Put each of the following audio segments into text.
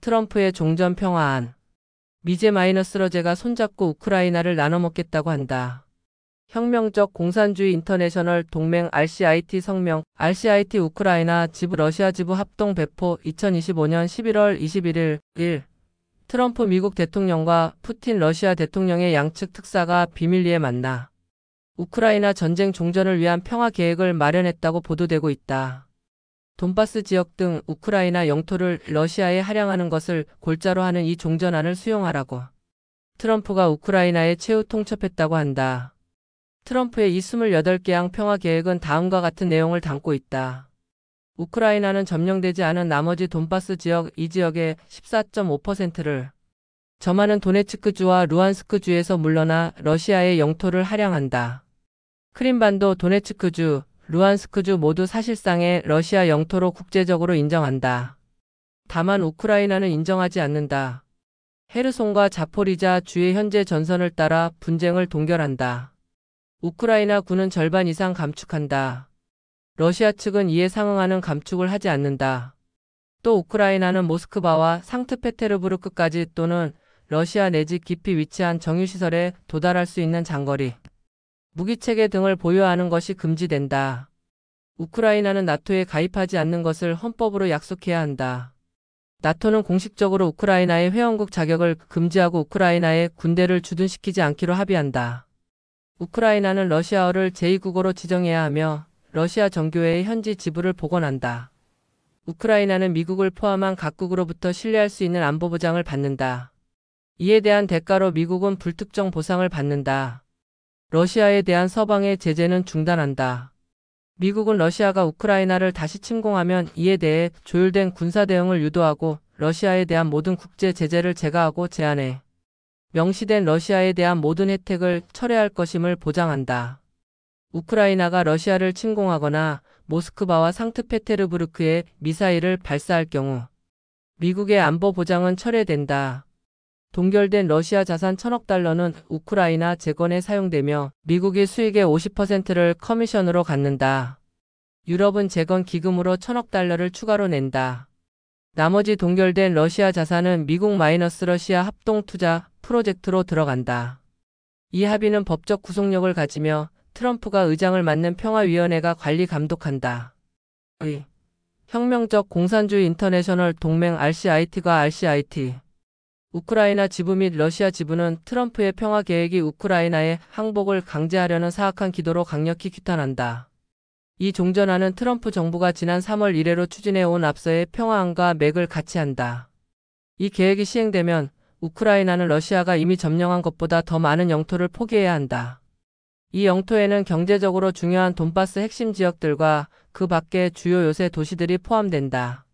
트럼프의 종전 평화안. 미제-러시아가 손잡고 우크라이나를 나눠먹겠다고 한다. 혁명적 공산주의 인터내셔널 동맹 RCIT 성명. RCIT 우크라이나 지부 러시아 지부 합동 배포 2025년 11월 21일 1. 트럼프 미국 대통령과 푸틴 러시아 대통령의 양측 특사가 비밀리에 만나 우크라이나 전쟁 종전을 위한 평화 계획을 마련했다고 보도되고 있다. 돈바스 지역 등 우크라이나 영토를 러시아에 할양하는 것을 골자로 하는 이 종전안을 수용하라고 트럼프가 우크라이나에 최후 통첩했다고 한다. 트럼프의 이 28개항 평화 계획은 다음과 같은 내용을 담고 있다. 우크라이나는 점령되지 않은 나머지 돈바스 지역 이 지역의 14.5%를 점하는 도네츠크주와 루안스크주에서 물러나 러시아의 영토를 할양한다. 크림반도 도네츠크주, 루안스크주 모두 사실상의 러시아 영토로 국제적으로 인정한다. 다만 우크라이나는 인정하지 않는다. 헤르손과 자포리자 주의 현재 전선을 따라 분쟁을 동결한다. 우크라이나 군은 절반 이상 감축한다. 러시아 측은 이에 상응하는 감축을 하지 않는다. 또 우크라이나는 모스크바와 상트페테르부르크까지 또는 러시아 내지 깊이 위치한 정유시설에 도달할 수 있는 장거리 무기체계 등을 보유하는 것이 금지된다. 우크라이나는 나토에 가입하지 않는 것을 헌법으로 약속해야 한다. 나토는 공식적으로 우크라이나의 회원국 자격을 금지하고 우크라이나에 군대를 주둔시키지 않기로 합의한다. 우크라이나는 러시아어를 제2국어로 지정해야 하며 러시아 정교회의 현지 지부를 복원한다. 우크라이나는 미국을 포함한 각국으로부터 신뢰할 수 있는 안보 보장을 받는다. 이에 대한 대가로 미국은 불특정 보상을 받는다. 러시아에 대한 서방의 제재는 중단한다. 미국은 러시아가 우크라이나를 다시 침공하면 이에 대해 조율된 군사 대응을 유도하고 러시아에 대한 모든 국제 제재를 제거하고 제한해 명시된 러시아에 대한 모든 혜택을 철회할 것임을 보장한다. 우크라이나가 러시아를 침공하거나 모스크바와 상트페테르부르크에 미사일을 발사할 경우 미국의 안보 보장은 철회된다. 동결된 러시아 자산 1,000억 달러는 우크라이나 재건에 사용되며 미국이 수익의 50%를 커미션으로 갖는다. 유럽은 재건 기금으로 1,000억 달러를 추가로 낸다. 나머지 동결된 러시아 자산은 미국-러시아 합동투자 프로젝트로 들어간다. 이 합의는 법적 구속력을 가지며 트럼프가 의장을 맡는 평화위원회가 관리 감독한다. 혁명적 공산주의 인터내셔널 동맹 RCIT가 RCIT 우크라이나 지부 및 러시아 지부는 트럼프의 평화 계획이 우크라이나의 항복을 강제하려는 사악한 기도로 강력히 규탄한다. 이 종전안은 트럼프 정부가 지난 3월 이래로 추진해온 앞서의 평화안과 맥을 같이 한다. 이 계획이 시행되면 우크라이나는 러시아가 이미 점령한 것보다 더 많은 영토를 포기해야 한다. 이 영토에는 경제적으로 중요한 돈바스 핵심 지역들과 그 밖의 주요 요새 도시들이 포함된다.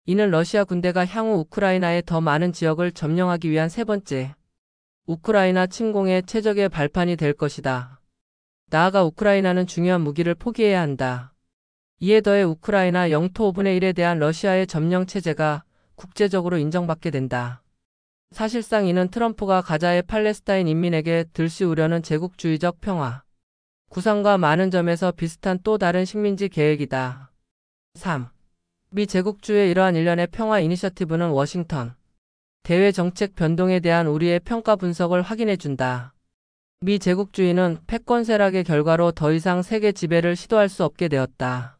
이는 러시아 군대가 향후 우크라이나의 더 많은 지역을 점령하기 위한 세 번째 우크라이나 침공의 최적의 발판이 될 것이다. 나아가 우크라이나는 중요한 무기를 포기해야 한다. 이에 더해 우크라이나 영토 5분의 1에 대한 러시아의 점령 체제가 국제적으로 인정받게 된다. 사실상 이는 트럼프가 가자의 팔레스타인 인민에게 들씌우려는 제국주의적 평화 구상과 많은 점에서 비슷한 또 다른 식민지 계획이다. 3. 미 제국주의 이러한 일련의 평화 이니셔티브는 워싱턴 대외 정책 변동에 대한 우리의 평가 분석을 확인해준다. 미 제국주의는 패권 쇠락의 결과로 더 이상 세계 지배를 시도할 수 없게 되었다.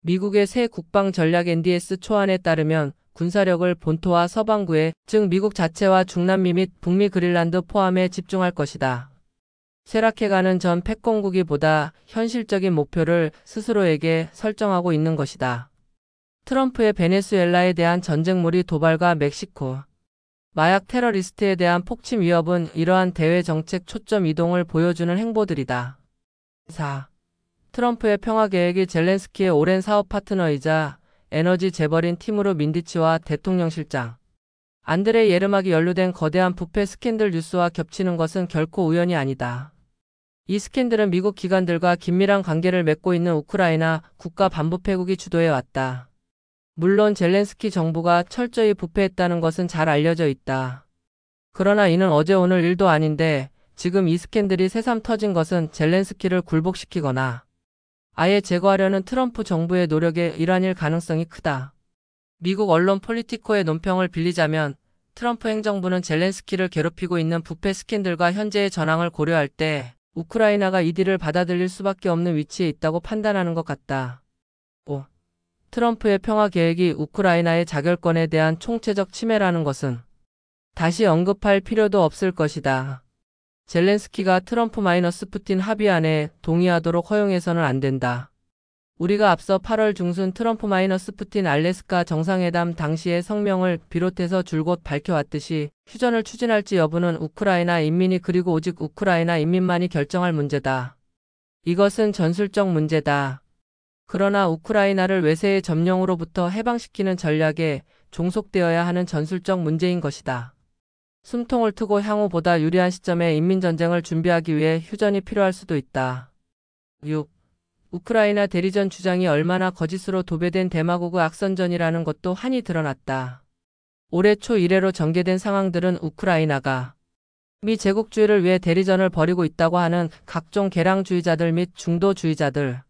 미국의 새 국방 전략 NDS 초안에 따르면 군사력을 본토와 서반구에, 즉 미국 자체와 중남미 및 북미 그린란드 포함에 집중할 것이다. 쇠락해가는 전 패권국이보다 현실적인 목표를 스스로에게 설정하고 있는 것이다. 트럼프의 베네수엘라에 대한 전쟁몰이 도발과 멕시코 마약 테러리스트에 대한 폭침 위협은 이러한 대외 정책 초점 이동을 보여주는 행보들이다. 4. 트럼프의 평화 계획이 젤렌스키의 오랜 사업 파트너이자 에너지 재벌인 티무르 민디치와 대통령실장 안드레이 예르막이 연루된 거대한 부패 스캔들 뉴스와 겹치는 것은 결코 우연이 아니다. 이 스캔들은 미국 기관들과 긴밀한 관계를 맺고 있는 우크라이나 국가 반부패국이 주도해왔다. 물론 젤렌스키 정부가 철저히 부패했다는 것은 잘 알려져 있다. 그러나 이는 어제 오늘 일도 아닌데 지금 이 스캔들이 새삼 터진 것은 젤렌스키를 굴복시키거나 아예 제거하려는 트럼프 정부의 노력의 일환일 가능성이 크다. 미국 언론 폴리티코의 논평을 빌리자면 트럼프 행정부는 젤렌스키를 괴롭히고 있는 부패 스캔들과 현재의 전황을 고려할 때 우크라이나가 이 딜을 받아들일 수밖에 없는 위치에 있다고 판단하는 것 같다. 5. 트럼프의 평화 계획이 우크라이나의 자결권에 대한 총체적 침해라는 것은 다시 언급할 필요도 없을 것이다. 젤렌스키가 트럼프-푸틴 합의안에 동의하도록 허용해서는 안 된다. 우리가 앞서 8월 중순 트럼프-푸틴 알래스카 정상회담 당시의 성명을 비롯해서 줄곧 밝혀왔듯이 휴전을 추진할지 여부는 우크라이나 인민이 그리고 오직 우크라이나 인민만이 결정할 문제다. 이것은 전술적 문제다. 그러나 우크라이나를 외세의 점령으로부터 해방시키는 전략에 종속되어야 하는 전술적 문제인 것이다. 숨통을 트고 향후 보다 유리한 시점에 인민전쟁을 준비하기 위해 휴전이 필요할 수도 있다. 6. 우크라이나 대리전 주장이 얼마나 거짓으로 도배된 데마고그 악선전이라는 것도 한이 드러났다. 올해 초 이래로 전개된 상황들은 우크라이나가 미 제국주의를 위해 대리전을 벌이고 있다고 하는 각종 개량주의자들 및 중도주의자들,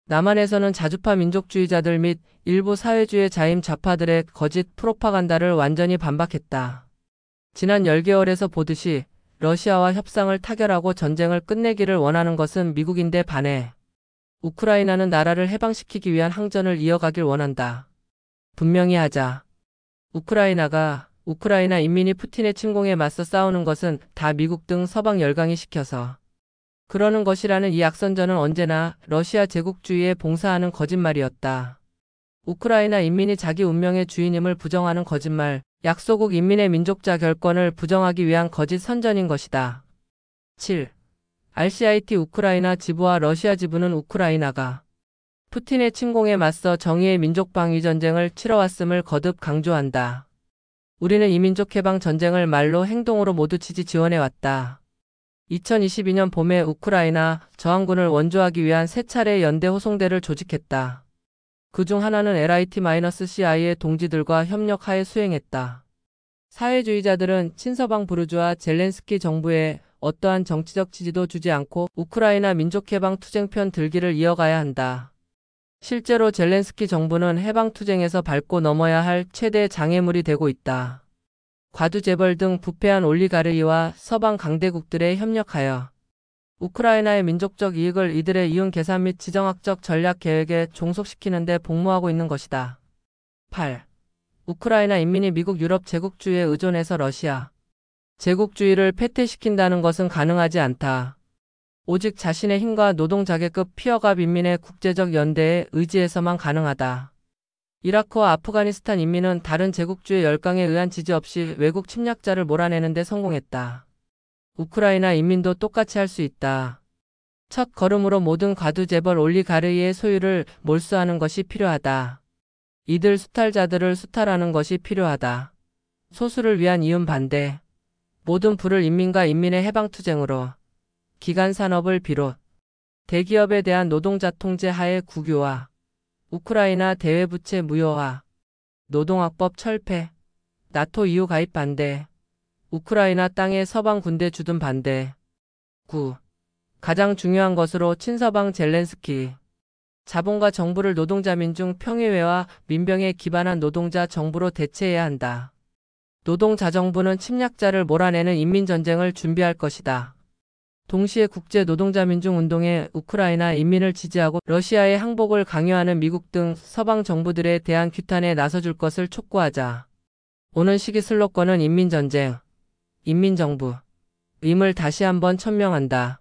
남한에서는 자주파 민족주의자들 및 일부 사회주의 자임 좌파들의 거짓 프로파간다를 완전히 반박했다. 지난 10개월에서 보듯이 러시아와 협상을 타결하고 전쟁을 끝내기를 원하는 것은 미국인데 반해 우크라이나는 나라를 해방시키기 위한 항전을 이어가길 원한다. 분명히 하자. 우크라이나 인민이 푸틴의 침공에 맞서 싸우는 것은 다 미국 등 서방 열강이 시켜서 그러는 것이라는 이 악선전은 언제나 러시아 제국주의에 봉사하는 거짓말이었다. 우크라이나 인민이 자기 운명의 주인임을 부정하는 거짓말, 약소국 인민의 민족자 결권을 부정하기 위한 거짓 선전인 것이다. 7. RCIT 우크라이나 지부와 러시아 지부는 우크라이나가 푸틴의 침공에 맞서 정의의 민족방위 전쟁을 치러왔음을 거듭 강조한다. 우리는 이 민족해방 전쟁을 말로 행동으로 모두 지원해왔다. 2022년 봄에 우크라이나 저항군을 원조하기 위한 세 차례의 연대 호송대를 조직했다. 그중 하나는 LIT-CI의 동지들과 협력하에 수행했다. 사회주의자들은 친서방 부르주아 젤렌스키 정부에 어떠한 정치적 지지도 주지 않고 우크라이나 민족해방 투쟁편 들기를 이어가야 한다. 실제로 젤렌스키 정부는 해방투쟁에서 밟고 넘어야 할 최대 장애물이 되고 있다. 과두재벌 등 부패한 올리가르이와 서방 강대국들에 협력하여 우크라이나의 민족적 이익을 이들의 이윤 계산 및 지정학적 전략 계획에 종속시키는 데 복무하고 있는 것이다. 8. 우크라이나 인민이 미국 유럽 제국주의에 의존해서 러시아 제국주의를 패퇴시킨다는 것은 가능하지 않다. 오직 자신의 힘과 노동자계급 피어가 빈민의 국제적 연대에 의지해서만 가능하다. 이라크와 아프가니스탄 인민은 다른 제국주의 열강에 의한 지지 없이 외국 침략자를 몰아내는 데 성공했다. 우크라이나 인민도 똑같이 할 수 있다. 첫 걸음으로 모든 과두재벌 올리가르이의 소유를 몰수하는 것이 필요하다. 이들 수탈자들을 수탈하는 것이 필요하다. 소수를 위한 이윤 반대. 모든 부를 인민과 인민의 해방투쟁으로 기간 산업을 비롯 대기업에 대한 노동자 통제 하에 국유화, 우크라이나 대외부채 무효화, 노동학법 철폐, 나토 EU 가입 반대, 우크라이나 땅에 서방 군대 주둔 반대. 9. 가장 중요한 것으로 친서방 젤렌스키. 자본과 정부를 노동자 민중 평의회와 민병에 기반한 노동자 정부로 대체해야 한다. 노동자정부는 침략자를 몰아내는 인민전쟁을 준비할 것이다. 동시에 국제노동자민중운동에 우크라이나 인민을 지지하고 러시아의 항복을 강요하는 미국 등 서방 정부들에 대한 규탄에 나서줄 것을 촉구하자. 오는 시기 슬로건은 인민전쟁, 인민정부, 임을 다시 한번 천명한다.